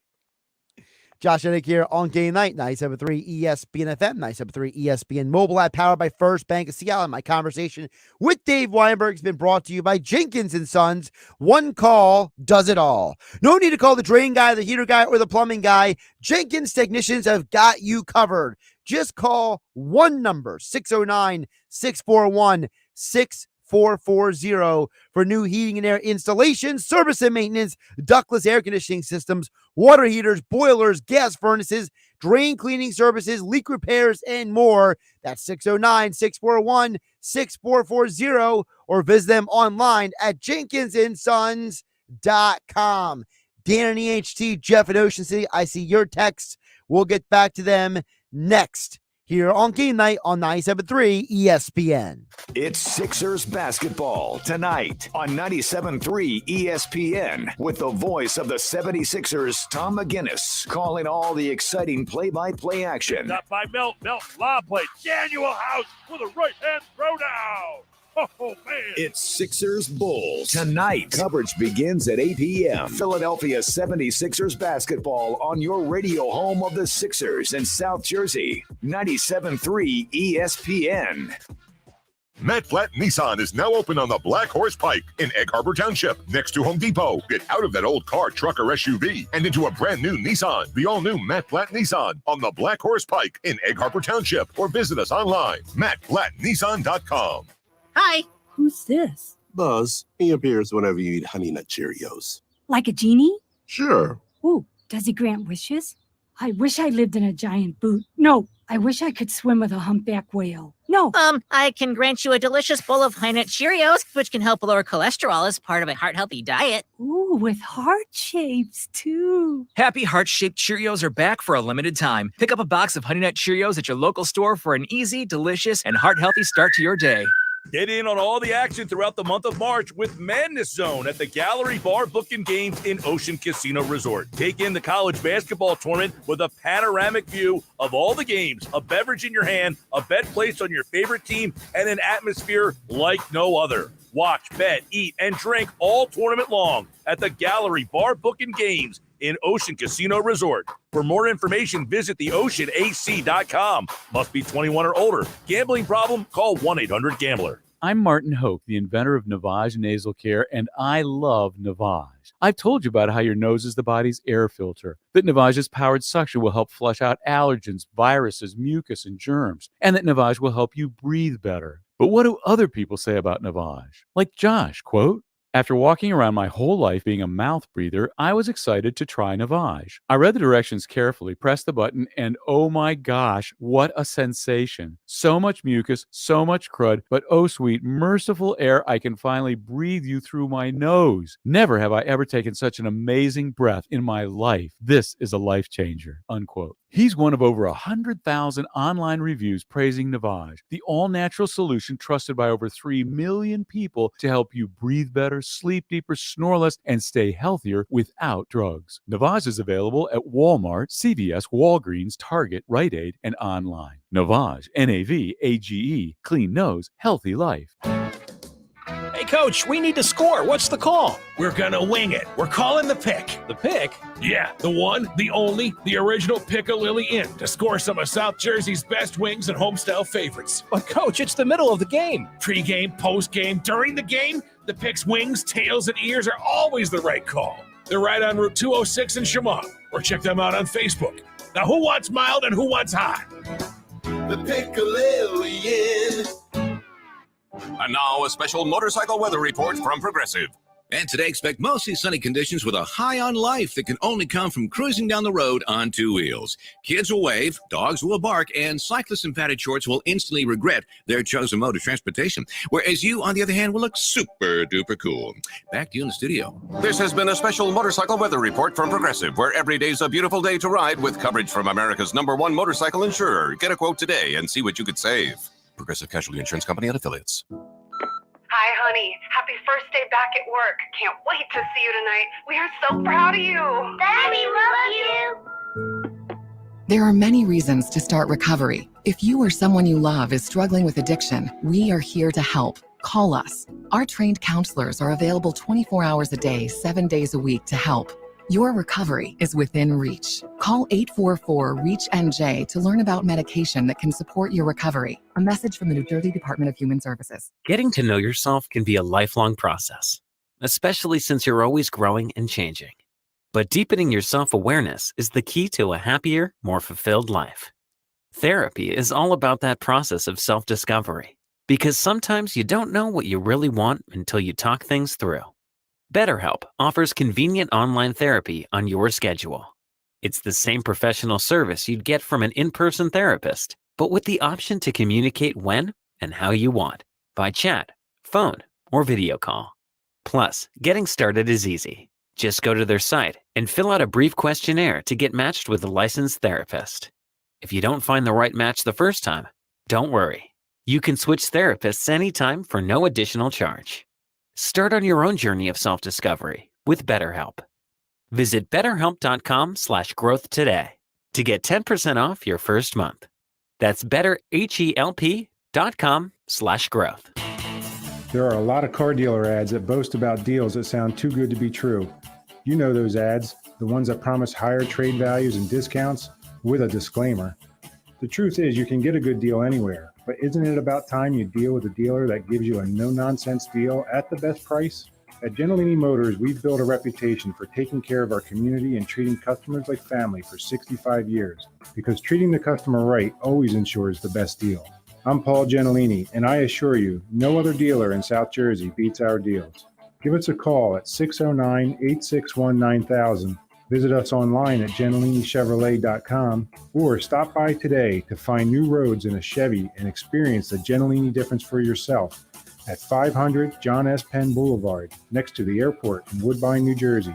Josh Hennig here on Game Night, 97.3 ESPN FM, 97.3 ESPN mobile app, powered by First Bank of Seattle. My conversation with Dave Weinberg has been brought to you by Jenkins & Sons. One call does it all. No need to call the drain guy, the heater guy, or the plumbing guy. Jenkins technicians have got you covered. Just call one number, 609-641-6440 for new heating and air installation, service and maintenance, ductless air conditioning systems, water heaters, boilers, gas furnaces, drain cleaning services, leak repairs, and more. That's 609-641-6440 or visit them online at jenkinsandsons.com. Dan and EHT, Jeff in Ocean City, I see your texts. We'll get back to them next here on Game Night on 97.3 ESPN. It's Sixers basketball tonight on 97.3 ESPN with the voice of the 76ers, Tom McGinnis, calling all the exciting play-by-play action. Up by Melt, lob play, Daniel House with a right-hand throwdown. Oh, man. It's Sixers Bulls tonight. Coverage begins at 8 p.m. Philadelphia 76ers basketball on your radio home of the Sixers in South Jersey. 97.3 ESPN. Matt Flat Nissan is now open on the Black Horse Pike in Egg Harbor Township, next to Home Depot. Get out of that old car, truck, or SUV and into a brand new Nissan. The all-new Matt Flat Nissan on the Black Horse Pike in Egg Harbor Township. Or visit us online, mattflatnissan.com. Hi. Who's this? Buzz. He appears whenever you eat Honey Nut Cheerios. Like a genie? Sure. Ooh, does he grant wishes? I wish I lived in a giant boot. No, I wish I could swim with a humpback whale. No. I can grant you a delicious bowl of Honey Nut Cheerios, which can help lower cholesterol as part of a heart-healthy diet. Ooh, with heart shapes, too. Happy heart-shaped Cheerios are back for a limited time. Pick up a box of Honey Nut Cheerios at your local store for an easy, delicious, and heart-healthy start to your day. Get in on all the action throughout the month of March with Madness Zone at the Gallery Bar Booking Games in Ocean Casino Resort. Take in the college basketball tournament with a panoramic view of all the games, a beverage in your hand, a bet placed on your favorite team, and an atmosphere like no other. Watch, bet, eat, and drink all tournament long at the Gallery Bar Booking Games in Ocean Casino Resort. For more information, visit theoceanac.com. Must be 21 or older. Gambling problem? Call 1-800-GAMBLER. I'm Martin Hoke, the inventor of Navage Nasal Care, and I love Navage. I've told you about how your nose is the body's air filter, that Navage's powered suction will help flush out allergens, viruses, mucus, and germs, and that Navage will help you breathe better. But what do other people say about Navage? Like Josh, quote, "After walking around my whole life being a mouth breather, I was excited to try Navage. I read the directions carefully, pressed the button, and oh my gosh, what a sensation. So much mucus, so much crud, but oh sweet, merciful air I can finally breathe you through my nose. Never have I ever taken such an amazing breath in my life. This is a life changer," unquote. He's one of over 100,000 online reviews praising Navage, the all-natural solution trusted by over 3 million people to help you breathe better, sleep deeper, snore less, and stay healthier without drugs. Navage is available at Walmart, CVS, Walgreens, Target, Rite Aid, and online. Navage, Navage, clean nose, healthy life. Hey, Coach, we need to score. What's the call? We're going to wing it. We're calling the pick. The pick? Yeah, the one, the only, the original Piccalilli Inn to score some of South Jersey's best wings and homestyle favorites. But, Coach, it's the middle of the game. Pre-game, post-game, during the game, the pick's wings, tails, and ears are always the right call. They're right on Route 206 in Chemung, or check them out on Facebook. Now, who wants mild and who wants hot? The Piccalilli Inn. And now a special motorcycle weather report from Progressive. And today, expect mostly sunny conditions with a high on life that can only come from cruising down the road on two wheels. Kids will wave, dogs will bark, and cyclists in padded shorts will instantly regret their chosen mode of transportation. Whereas you, on the other hand, will look super duper cool. Back to you in the studio. This has been a special motorcycle weather report from Progressive, where every day's a beautiful day to ride with coverage from America's #1 motorcycle insurer. Get a quote today and see what you could save. Progressive Casualty Insurance Company and Affiliates. Hi, honey. Happy first day back at work. Can't wait to see you tonight. We are so proud of you. Daddy, love you. There are many reasons to start recovery. If you or someone you love is struggling with addiction, we are here to help. Call us. Our trained counselors are available 24 hours a day, 7 days a week to help. Your recovery is within reach. Call 844-REACH-NJ to learn about medication that can support your recovery. A message from the New Jersey Department of Human Services. Getting to know yourself can be a lifelong process, especially since you're always growing and changing. But deepening your self-awareness is the key to a happier, more fulfilled life. Therapy is all about that process of self-discovery, because sometimes you don't know what you really want until you talk things through. BetterHelp offers convenient online therapy on your schedule. It's the same professional service you'd get from an in-person therapist, but with the option to communicate when and how you want, by chat, phone, or video call. Plus, getting started is easy. Just go to their site and fill out a brief questionnaire to get matched with a licensed therapist. If you don't find the right match the first time, don't worry. You can switch therapists anytime for no additional charge. Start on your own journey of self-discovery with BetterHelp. Visit betterhelp.com/growth today to get 10% off your first month. That's betterhelp.com/growth. There are a lot of car dealer ads that boast about deals that sound too good to be true. You know those ads, the ones that promise higher trade values and discounts with a disclaimer. The truth is you can get a good deal anywhere, but isn't it about time you deal with a dealer that gives you a no-nonsense deal at the best price? At Gentilini Motors, we've built a reputation for taking care of our community and treating customers like family for 65 years, because treating the customer right always ensures the best deal. I'm Paul Gentilini, and I assure you, no other dealer in South Jersey beats our deals. Give us a call at 609-861-9000. Visit us online at GentiliniChevrolet.com or stop by today to find new roads in a Chevy and experience the Gentilini difference for yourself at 500 John S. Penn Boulevard, next to the airport in Woodbine, New Jersey.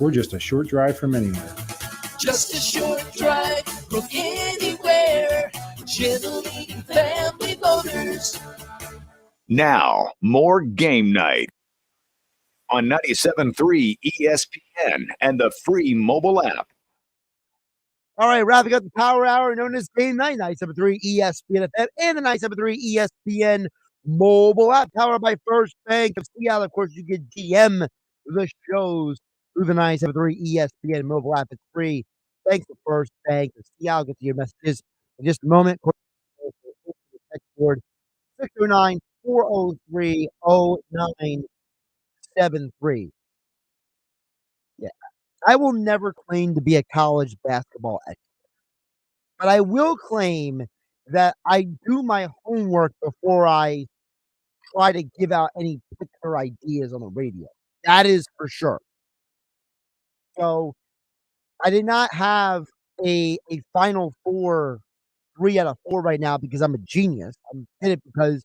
We're just a short drive from anywhere. Just a short drive from anywhere. Gentilini Family Motors. Now, more Game Night on 97.3 ESPN and the free mobile app. All right, wrapping up the Power Hour known as Game Night, 97.3 ESPN FM and the 97.3 ESPN mobile app, powered by First Bank of Seattle. Of course, you can DM the shows through the 97.3 ESPN mobile app. It's free. Thanks to First Bank of Seattle. Get to your messages in just a moment. Text board 609-403-0973. Yeah. I will never claim to be a college basketball expert, but I will claim that I do my homework before I try to give out any particular ideas on the radio. That is for sure. So I did not have a Final Four 3 out of 4 right now because I'm a genius. I'm in it because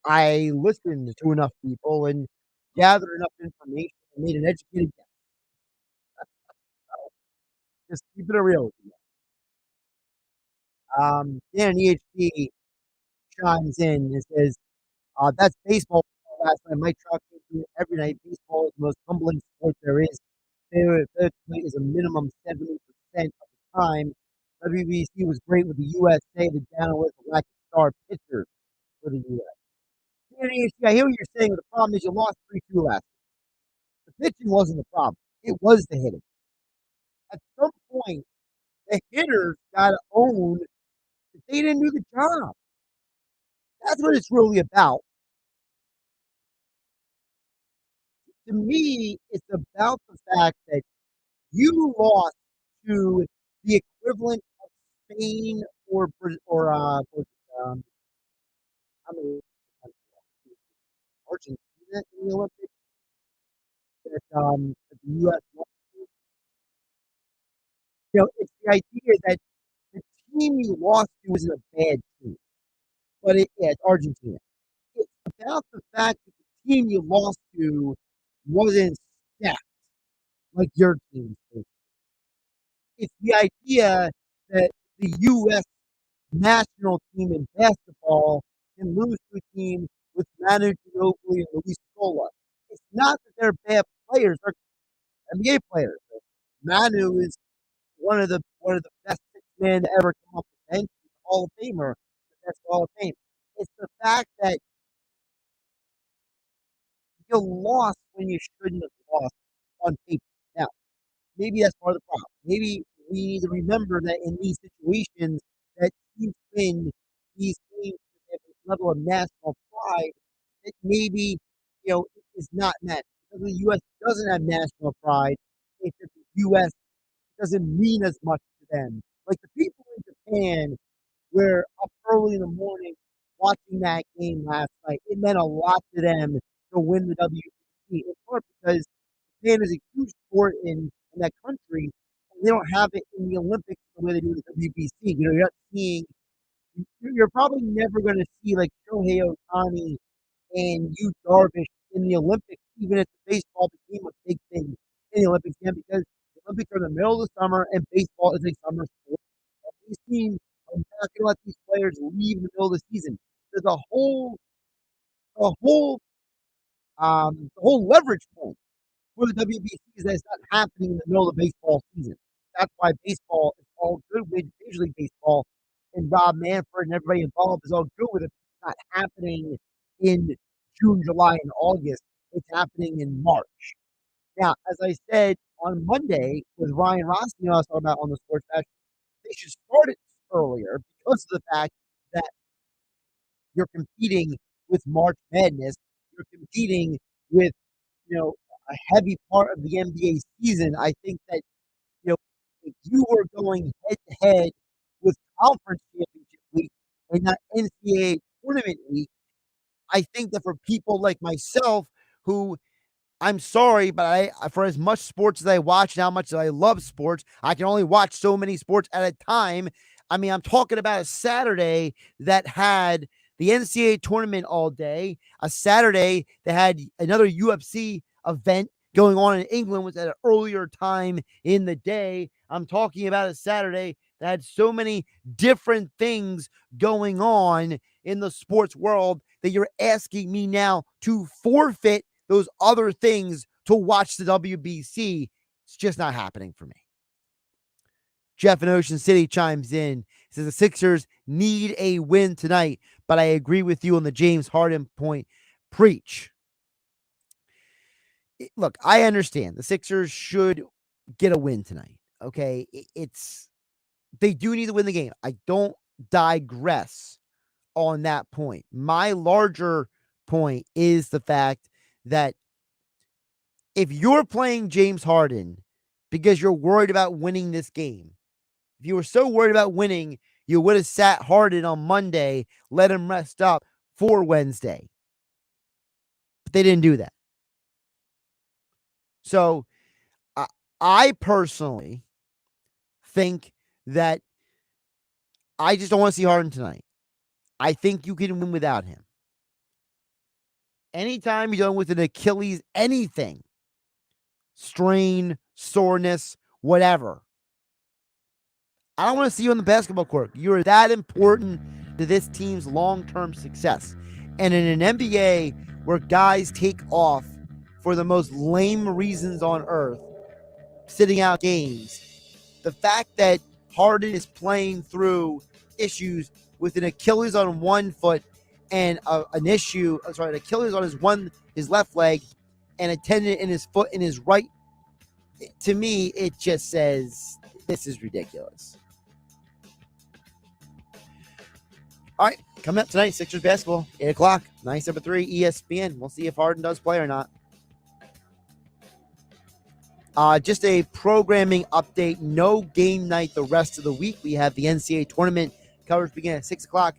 I listened to enough people and gathered enough information and made an educated guess. Just keeping it real with you. Dan EHD chimes in and says, that's baseball last night. Mike Trout came through every night. Baseball is the most humbling sport there is. Fair play is a minimum 70% of the time. WBC was great with the USA, the down with the lack of star pitchers for the US. Dan EHD, I hear what you're saying, but the problem is you lost 3-2 last night. The pitching wasn't the problem. It was the hitting. At some point, the hitters got to own that they didn't do the job. That's what it's really about. To me, it's about the fact that you lost to the equivalent of Spain or how many Argentina in the Olympics. the U.S. It's the idea that the team you lost to isn't a bad team, but it's Argentina. It's about the fact that the team you lost to wasn't stacked like your team. It's the idea that the U.S. national team in basketball can lose to a team with Manu Ginobili and Luis Scola. It's not that they're bad players; they're NBA players. Manu is one of the best six men to ever come off the bench, Hall of Famer, that's Hall of Fame. It's the fact that you lost when you shouldn't have lost on paper. Now, maybe that's part of the problem. Maybe we need to remember that in these situations that teams win these games at a level of national pride that maybe is not met. Because the U.S. doesn't have national pride, it's that the U.S. doesn't mean as much to them. Like the people in Japan were up early in the morning watching that game last night. It meant a lot to them to win the WBC, in part because Japan is a huge sport in that country, and they don't have it in the Olympics the way they do the WBC. You're not seeing. You're probably never going to see like Shohei Ohtani and Yu Darvish in the Olympics, even if the baseball became a big thing in the Olympics again, because the Olympics are in the middle of the summer and baseball is a summer sport. And these teams are not going to let these players leave in the middle of the season. There's the whole leverage point for the WBC is that it's not happening in the middle of the baseball season. That's why baseball is all good with Major League Baseball, and Rob Manfred and everybody involved is all good with it. It's not happening in June, July, and August. It's happening in March. Now, as I said on Monday with Ryan Rossi, I was talking about on the Sports Bash, they should start it earlier because of the fact that you're competing with March Madness. You're competing with, a heavy part of the NBA season. I think that, if you were going head to head with conference championship week and not NCAA tournament week, I think that for people like myself who I'm sorry, but for as much sports as I watch and how much I love sports, I can only watch so many sports at a time. I mean, I'm talking about a Saturday that had the NCAA tournament all day, a Saturday that had another UFC event going on in England was at an earlier time in the day. I'm talking about a Saturday that had so many different things going on in the sports world that you're asking me now to forfeit those other things to watch the WBC. It's just not happening for me. Jeff in Ocean City chimes in. He says the Sixers need a win tonight, but I agree with you on the James Harden point. Preach. Look, I understand the Sixers should get a win tonight. Okay, they do need to win the game. I don't digress on that point. My larger point is the fact that if you're playing James Harden because you're worried about winning this game, if you were so worried about winning, you would have sat Harden on Monday, let him rest up for Wednesday. But they didn't do that. So I personally think that I just don't want to see Harden tonight. I think you can win without him. Anytime you're dealing with an Achilles, anything, strain, soreness, whatever, I don't want to see you on the basketball court. You're that important to this team's long-term success. And in an NBA where guys take off for the most lame reasons on earth, sitting out games, the fact that Harden is playing through issues with an Achilles on one foot and an Achilles on his left leg and a tendon in his foot in his right, to me, it just says this is ridiculous. All right, coming up tonight, Sixers basketball, 8 o'clock, 97.3 ESPN. We'll see if Harden does play or not. Just a programming update. No game night the rest of the week. We have the NCAA tournament coverage beginning at 6 o'clock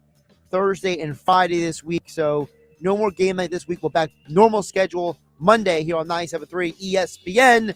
Thursday and Friday this week. So no more game night this week. We're back normal schedule Monday here on 97.3 ESPN.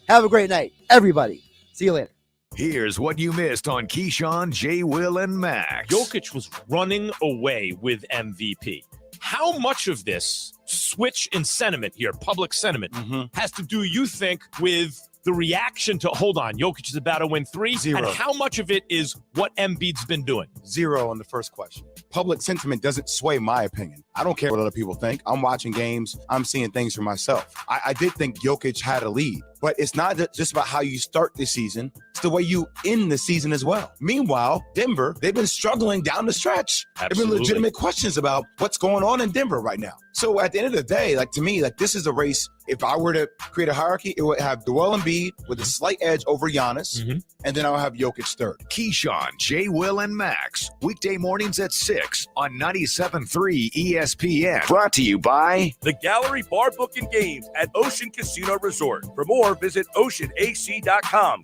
Have a great night, everybody. See you later. Here's what you missed on Keyshawn, J. Will, and Max. Jokic was running away with MVP. How much of this switch in sentiment here, public sentiment, has to do, you think, with the reaction to, hold on, Jokic is about to win 3? Zero. And how much of it is what Embiid's been doing? 0 on the first question. Public sentiment doesn't sway my opinion. I don't care what other people think. I'm watching games. I'm seeing things for myself. I did think Jokic had a lead, but it's not just about how you start the season. It's the way you end the season as well. Meanwhile, Denver, they've been struggling down the stretch. There have been legitimate questions about what's going on in Denver right now. So at the end of the day, to me, this is a race. If I were to create a hierarchy, it would have Joel Embiid with a slight edge over Giannis, and then I'll have Jokic third. Keyshawn, J. Will, and Max. Weekday mornings at 6 on 97.3 ESPN. Brought to you by The Gallery Bar Book and Games at Ocean Casino Resort. For more, visit oceanac.com.